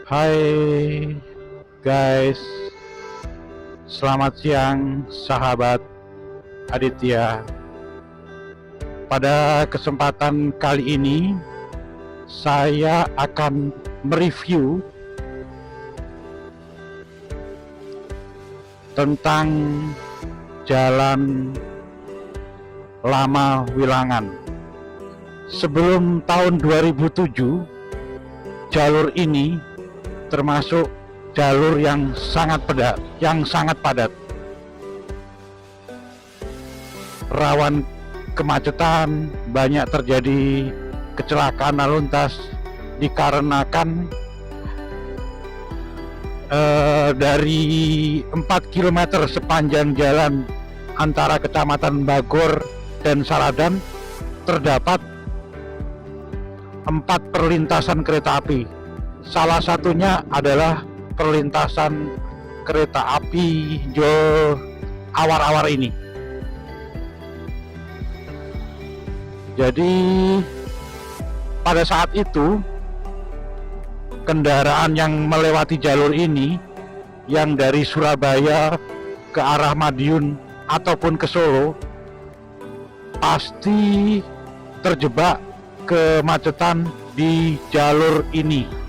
Hai guys, selamat siang sahabat Aditya. Pada kesempatan kali ini saya akan mereview tentang Jalan Lama Wilangan. Sebelum tahun 2007, jalur ini termasuk jalur yang sangat padat, rawan kemacetan, banyak terjadi kecelakaan lalu lintas dikarenakan dari 4 km sepanjang jalan antara Kecamatan Bagor dan Saladan terdapat 4 perlintasan kereta api. Salah satunya adalah perlintasan kereta api Awar-Awar ini. Jadi pada saat itu kendaraan yang melewati jalur ini yang dari Surabaya ke arah Madiun ataupun ke Solo pasti terjebak kemacetan di jalur ini.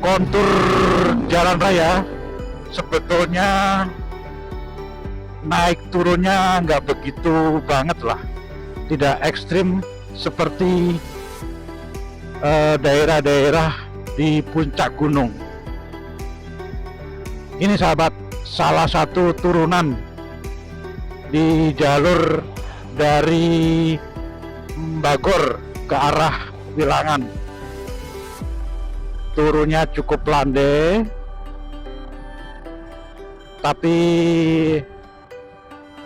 Kontur jalan raya sebetulnya naik turunnya nggak begitu banget lah, tidak ekstrim seperti daerah-daerah di puncak gunung. Ini sahabat, salah satu turunan di jalur dari Bagor ke arah Wilangan. Turunnya cukup landai, tapi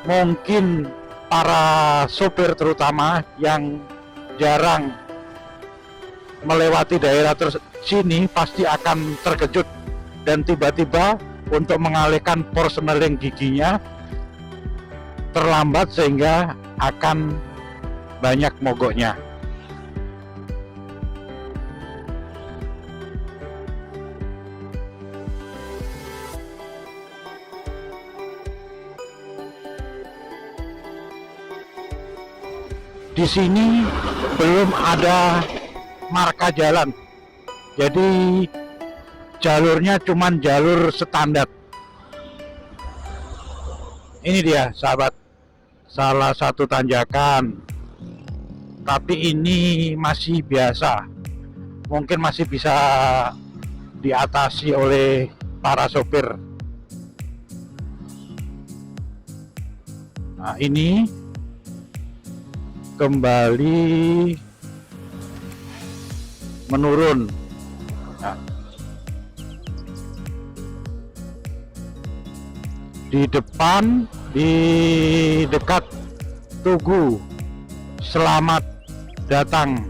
mungkin para sopir terutama yang jarang melewati daerah sini pasti akan terkejut dan tiba-tiba untuk mengalihkan porseneling giginya terlambat sehingga akan banyak mogoknya. Di sini belum ada marka jalan, jadi jalurnya cuman jalur standar. Ini dia sahabat, salah satu tanjakan, tapi ini masih biasa, mungkin masih bisa diatasi oleh para sopir. Nah, ini kembali menurun. Nah, di depan, di dekat Tugu Selamat Datang,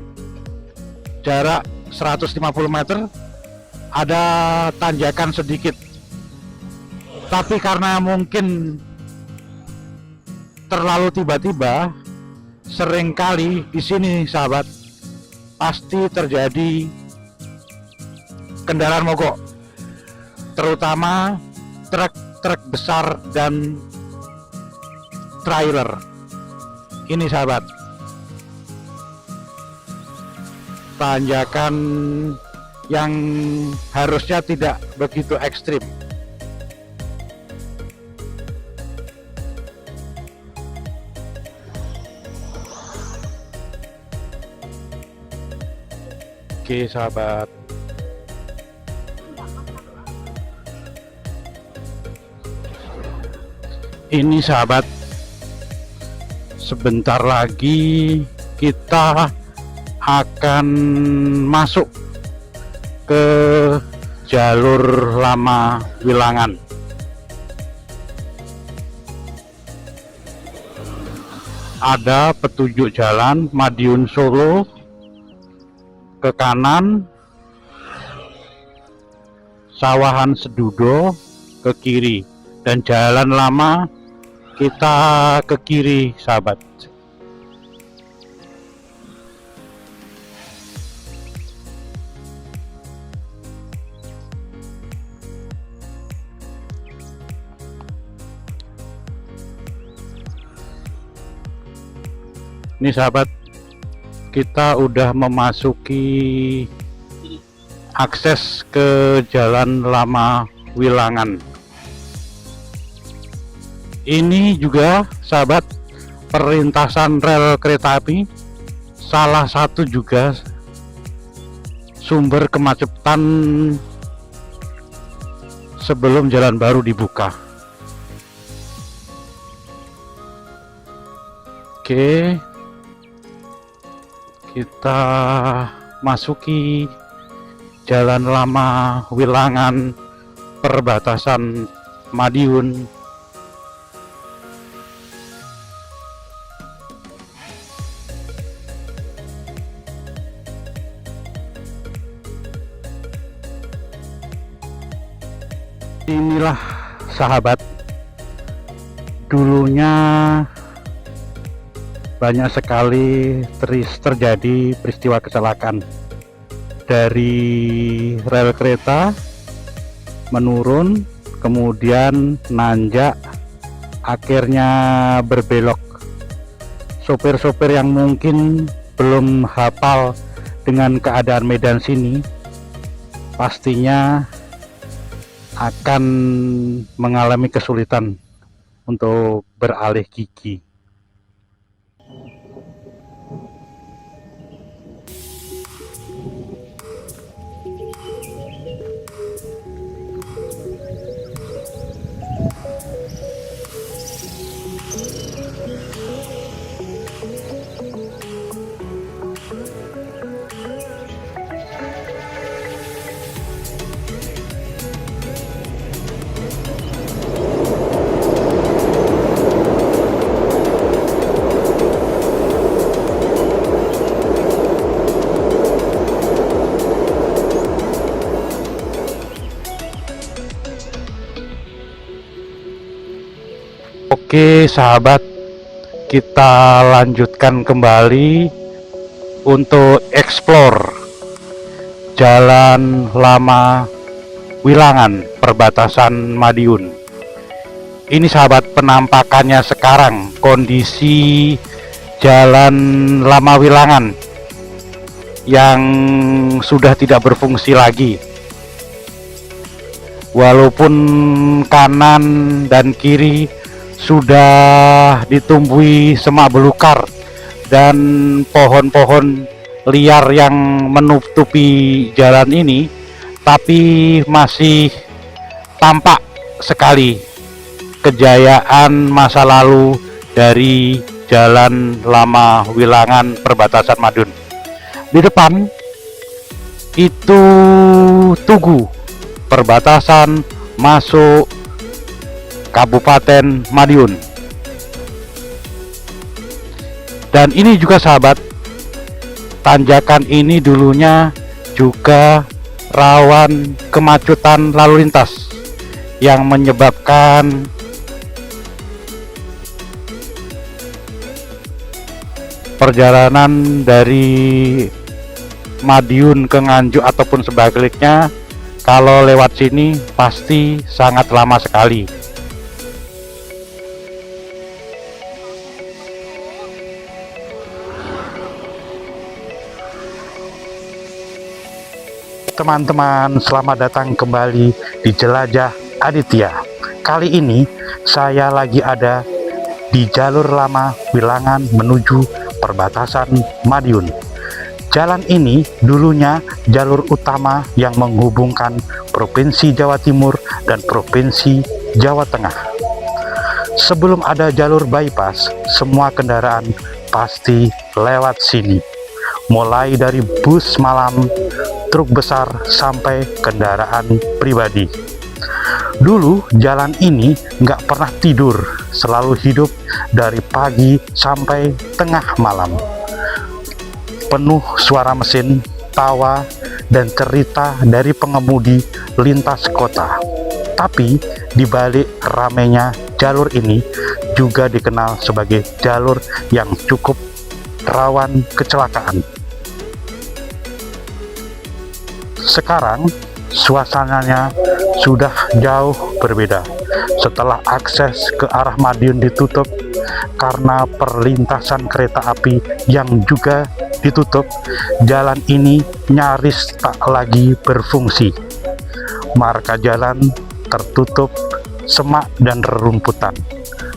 jarak 150 meter, ada tanjakan sedikit, tapi karena mungkin terlalu tiba-tiba, seringkali di sini sahabat pasti terjadi kendaraan mogok, terutama truk besar dan trailer. Ini sahabat, tanjakan yang harusnya tidak begitu ekstrim. Oke sahabat, ini sahabat, sebentar lagi kita akan masuk ke jalur lama Wilangan. Ada petunjuk jalan Madiun Solo ke kanan, Sawahan Sedudo ke kiri, dan jalan lama kita ke kiri sahabat. Ini sahabat, kita udah memasuki akses ke Jalan Lama Wilangan. Ini juga sahabat perlintasan rel kereta api, salah satu juga sumber kemacetan sebelum jalan baru dibuka. Oke, kita masuki Jalan Lama Wilangan perbatasan Madiun. Inilah sahabat, dulunya banyak sekali terjadi peristiwa kecelakaan. Dari rel kereta menurun, kemudian nanjak, akhirnya berbelok. Sopir-sopir yang mungkin belum hafal dengan keadaan medan sini pastinya akan mengalami kesulitan untuk beralih gigi. Oke sahabat, kita lanjutkan kembali untuk explore Jalan Lama Wilangan perbatasan Madiun. Ini sahabat penampakannya sekarang, kondisi Jalan Lama Wilangan yang sudah tidak berfungsi lagi. Walaupun kanan dan kiri sudah ditumbuhi semak belukar dan pohon-pohon liar yang menutupi jalan ini, tapi masih tampak sekali kejayaan masa lalu dari Jalan Lama Wilangan perbatasan Madiun. Di depan itu Tugu, perbatasan masuk Kabupaten Madiun. Dan ini juga sahabat, tanjakan ini dulunya juga rawan kemacetan lalu lintas yang menyebabkan perjalanan dari Madiun ke Nganjuk ataupun sebaliknya, kalau lewat sini pasti sangat lama sekali. Teman-teman, selamat datang kembali di Jelajah Aditya. Kali ini saya lagi ada di jalur lama Wilangan menuju perbatasan Madiun. Jalan ini dulunya jalur utama yang menghubungkan Provinsi Jawa Timur dan Provinsi Jawa Tengah. Sebelum ada jalur bypass, semua kendaraan pasti lewat sini. Mulai dari bus malam, truk besar, sampai kendaraan pribadi. Dulu jalan ini nggak pernah tidur, selalu hidup dari pagi sampai tengah malam. Penuh suara mesin, tawa, dan cerita dari pengemudi lintas kota. Tapi di balik ramainya jalur ini juga dikenal sebagai jalur yang cukup rawan kecelakaan. Sekarang suasananya sudah jauh berbeda. setelah akses ke arah Madiun ditutup karena perlintasan kereta api yang juga ditutup, jalan ini nyaris tak lagi berfungsi. Marka jalan tertutup semak dan rerumputan.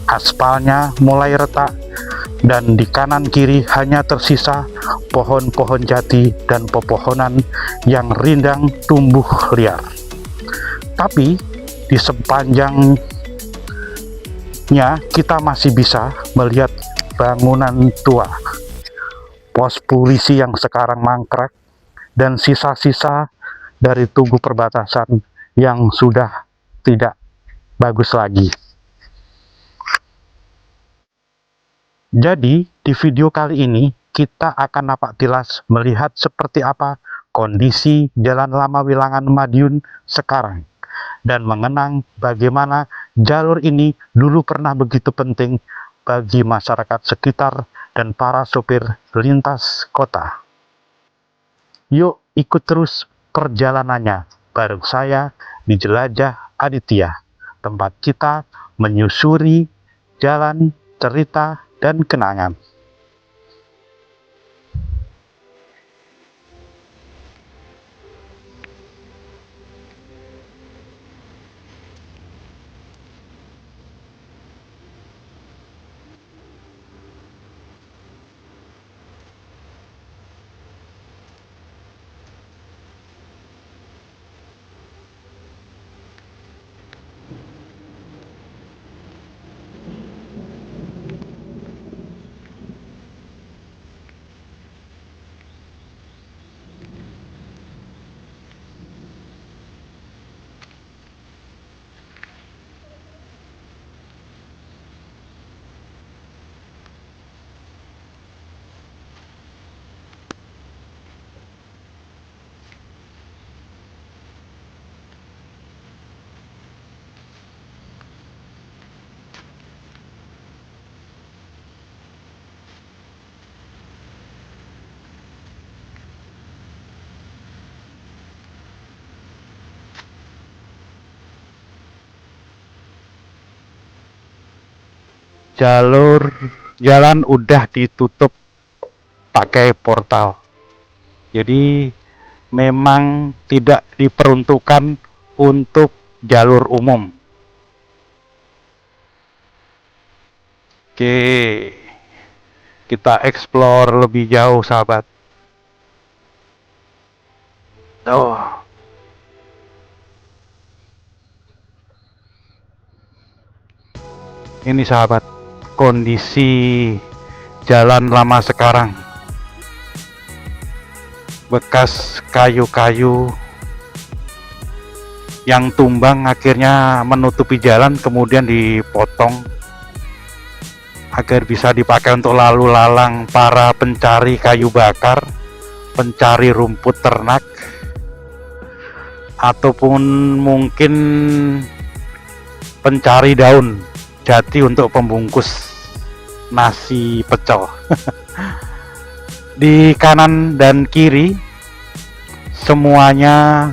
Aspalnya mulai retak dan di kanan kiri hanya tersisa pohon-pohon jati dan pepohonan yang rindang tumbuh liar. Tapi di sepanjangnya kita masih bisa melihat bangunan tua, pos polisi yang sekarang mangkrak, dan sisa-sisa dari tugu perbatasan yang sudah tidak bagus lagi. Jadi di video kali ini kita akan napak tilas melihat seperti apa kondisi Jalan Lama Wilangan Madiun sekarang, dan mengenang bagaimana jalur ini dulu pernah begitu penting bagi masyarakat sekitar dan para sopir lintas kota. Yuk ikut terus perjalanannya bareng saya di Jelajah Aditya, tempat kita menyusuri jalan, cerita, dan kenangan. Jalur jalan udah ditutup pakai portal, jadi memang tidak diperuntukkan untuk jalur umum. Oke, kita explore lebih jauh sahabat. Oh, ini sahabat, kondisi jalan lama sekarang. Bekas kayu-kayu yang tumbang akhirnya menutupi jalan, kemudian dipotong agar bisa dipakai untuk lalu lalang para pencari kayu bakar, pencari rumput ternak, ataupun mungkin pencari daun jati untuk pembungkus nasi pecel. Di kanan dan kiri semuanya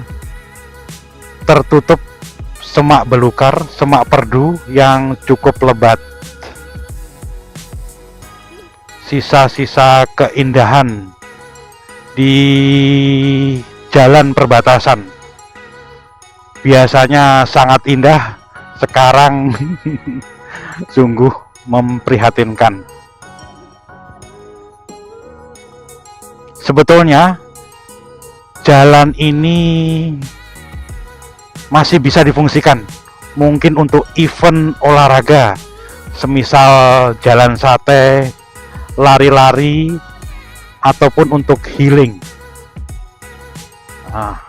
tertutup semak belukar, semak perdu yang cukup lebat. Sisa-sisa keindahan di jalan perbatasan. Biasanya sangat indah, sekarang sungguh memprihatinkan. Sebetulnya jalan ini masih bisa difungsikan, mungkin untuk event olahraga, semisal jalan sate, lari-lari, ataupun untuk healing. Nah,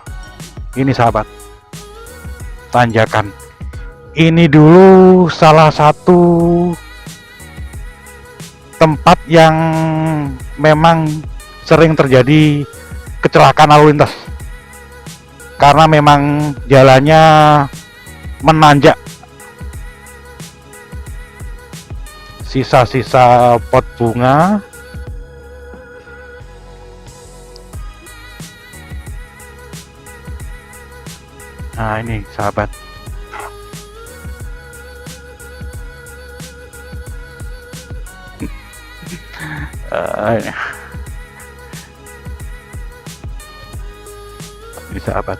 ini sahabat, tanjakan ini dulu salah satu tempat yang memang sering terjadi kecelakaan lalu lintas, karena memang jalannya menanjak. Sisa-sisa pot bunga, nah ini sahabat, Eh, ini sahabat,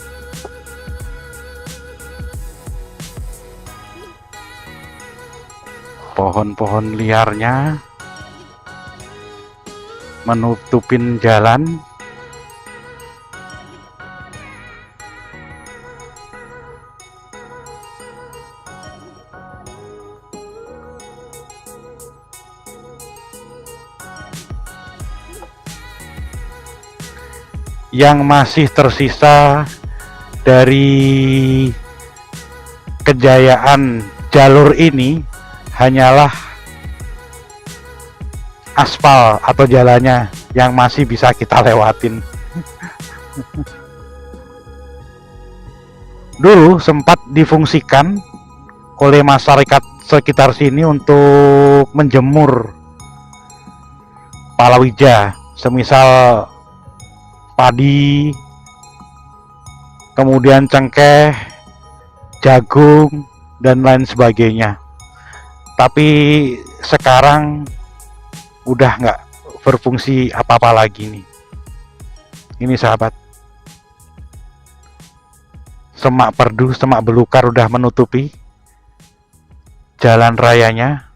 pohon-pohon liarnya menutupin jalan. Yang masih tersisa dari kejayaan jalur ini hanyalah aspal atau jalannya yang masih bisa kita lewatin. Dulu sempat difungsikan oleh masyarakat sekitar sini untuk menjemur palawija, semisal padi, kemudian cengkeh, jagung, dan lain sebagainya. Tapi sekarang udah nggak berfungsi apa-apa lagi nih. Ini sahabat, semak perdu, semak belukar udah menutupi jalan rayanya.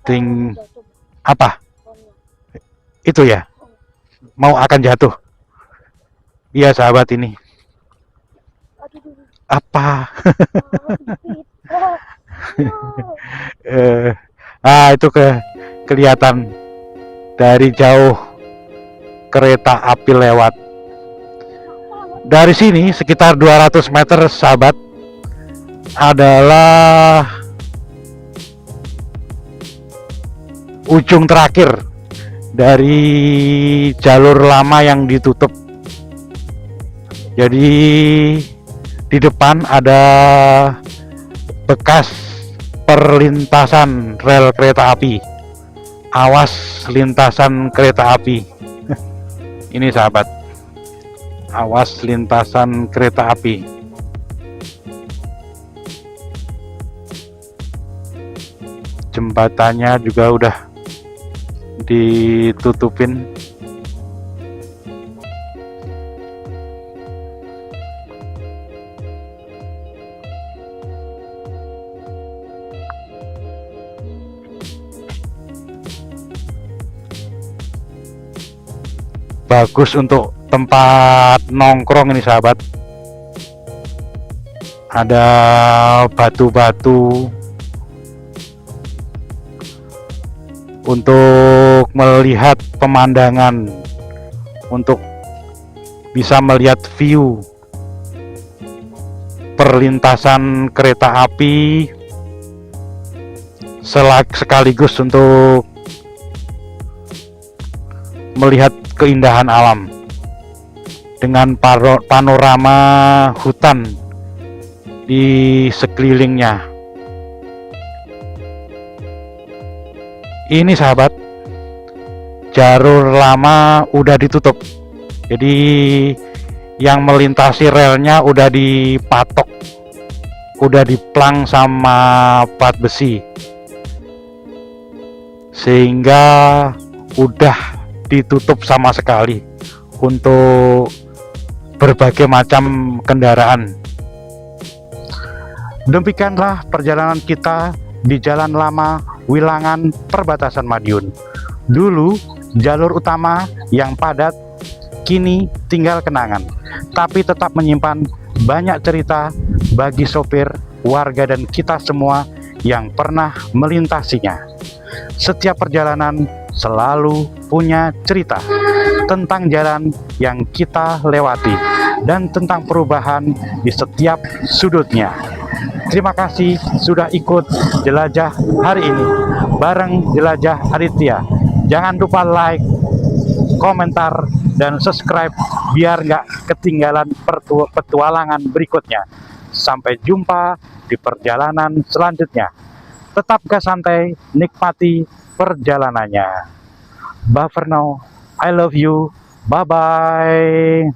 Ting apa? Itu ya? Mau akan jatuh. Iya sahabat, ini apa? Itu kelihatan dari jauh kereta api lewat. Dari sini sekitar 200 meter sahabat adalah ujung terakhir dari jalur lama yang ditutup. Jadi di depan ada bekas perlintasan rel kereta api. Awas lintasan kereta api. Ini sahabat, awas lintasan kereta api. Jembatannya juga udah ditutupin. Bagus untuk tempat nongkrong ini sahabat. Ada batu-batu untuk melihat pemandangan, untuk bisa melihat view perlintasan kereta api, sekaligus untuk melihat keindahan alam dengan panorama hutan di sekelilingnya. Ini sahabat, jalur lama udah ditutup. Jadi yang melintasi relnya udah dipatok, udah diplang sama plat besi, sehingga udah ditutup sama sekali untuk berbagai macam kendaraan. Demikianlah perjalanan kita di Jalan Lama Wilangan Perbatasan Madiun. Dulu jalur utama yang padat, kini tinggal kenangan, tapi tetap menyimpan banyak cerita bagi sopir, warga, dan kita semua yang pernah melintasinya. Setiap perjalanan selalu punya cerita tentang jalan yang kita lewati dan tentang perubahan di setiap sudutnya. Terima kasih sudah ikut jelajah hari ini bareng Jelajah Aditya. Jangan lupa like, komentar, dan subscribe biar nggak ketinggalan petualangan berikutnya. Sampai jumpa di perjalanan selanjutnya. Tetap gas santai, nikmati perjalanannya. Bye for now. I love you. Bye-bye.